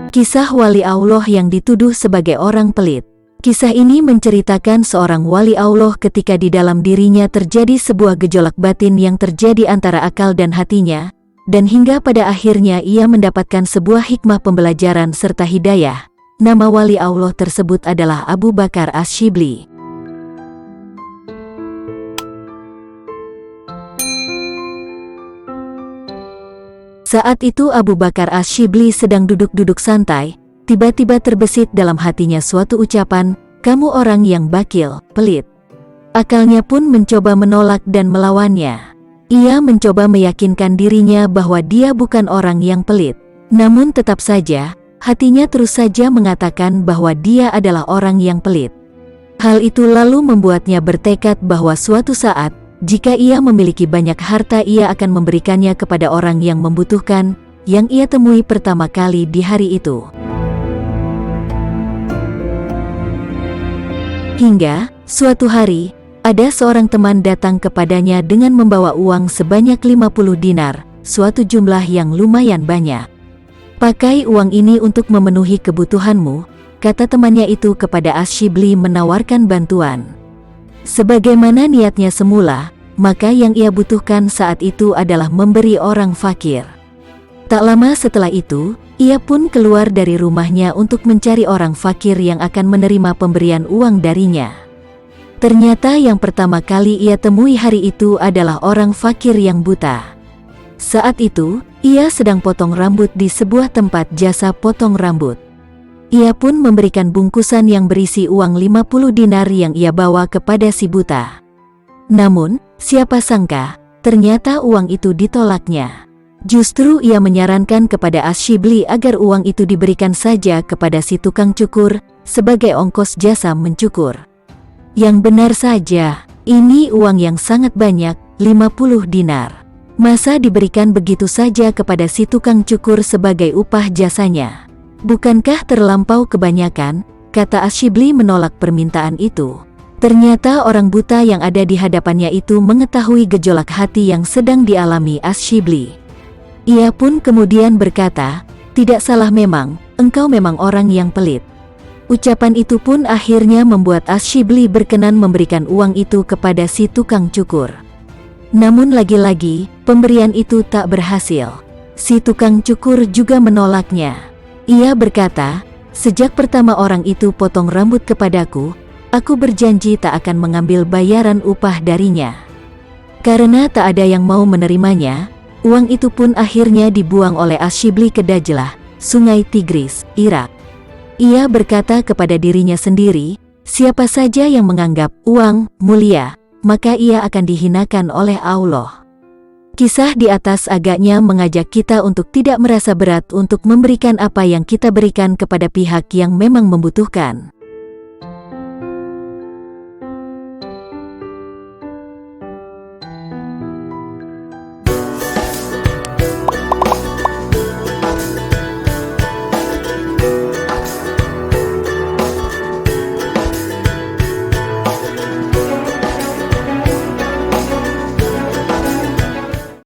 Kisah wali Allah yang dituduh sebagai orang pelit. Kisah ini menceritakan seorang wali Allah ketika di dalam dirinya terjadi sebuah gejolak batin yang terjadi antara akal dan hatinya, dan hingga pada akhirnya ia mendapatkan sebuah hikmah pembelajaran serta hidayah. Nama wali Allah tersebut adalah Abu Bakar Ash-Shibli. Saat itu Abu Bakar Ash-Shibli sedang duduk-duduk santai, tiba-tiba terbesit dalam hatinya suatu ucapan, "Kamu orang yang bakil, pelit." Akalnya pun mencoba menolak dan melawannya. Ia mencoba meyakinkan dirinya bahwa dia bukan orang yang pelit. Namun tetap saja, hatinya terus saja mengatakan bahwa dia adalah orang yang pelit. Hal itu lalu membuatnya bertekad bahwa suatu saat, jika ia memiliki banyak harta, ia akan memberikannya kepada orang yang membutuhkan, yang ia temui pertama kali di hari itu. Hingga, suatu hari, ada seorang teman datang kepadanya dengan membawa uang sebanyak 50 dinar, suatu jumlah yang lumayan banyak. "Pakai uang ini untuk memenuhi kebutuhanmu," kata temannya itu kepada Ash-Shibli menawarkan bantuan. Sebagaimana niatnya semula, maka yang ia butuhkan saat itu adalah memberi orang fakir. Tak lama setelah itu, ia pun keluar dari rumahnya untuk mencari orang fakir yang akan menerima pemberian uang darinya. Ternyata yang pertama kali ia temui hari itu adalah orang fakir yang buta. Saat itu, ia sedang potong rambut di sebuah tempat jasa potong rambut. Ia pun memberikan bungkusan yang berisi uang 50 dinar yang ia bawa kepada si buta. Namun, siapa sangka, ternyata uang itu ditolaknya. Justru ia menyarankan kepada Ash-Shibli agar uang itu diberikan saja kepada si tukang cukur, sebagai ongkos jasa mencukur. Yang benar saja, ini uang yang sangat banyak, 50 dinar. Masa diberikan begitu saja kepada si tukang cukur sebagai upah jasanya? Bukankah terlampau kebanyakan? Kata Ash-Shibli menolak permintaan itu. Ternyata orang buta yang ada di hadapannya itu mengetahui gejolak hati yang sedang dialami Ash-Shibli. Ia pun kemudian berkata, "Tidak salah memang, engkau memang orang yang pelit." Ucapan itu pun akhirnya membuat Ash-Shibli berkenan memberikan uang itu kepada si tukang cukur. Namun lagi-lagi, pemberian itu tak berhasil. Si tukang cukur juga menolaknya. Ia berkata, "Sejak pertama orang itu potong rambut kepadaku, aku berjanji tak akan mengambil bayaran upah darinya." Karena tak ada yang mau menerimanya, uang itu pun akhirnya dibuang oleh Ash-Shibli ke Dajlah, Sungai Tigris, Irak. Ia berkata kepada dirinya sendiri, siapa saja yang menganggap uang mulia, maka ia akan dihinakan oleh Allah. Kisah di atas agaknya mengajak kita untuk tidak merasa berat untuk memberikan apa yang kita berikan kepada pihak yang memang membutuhkan.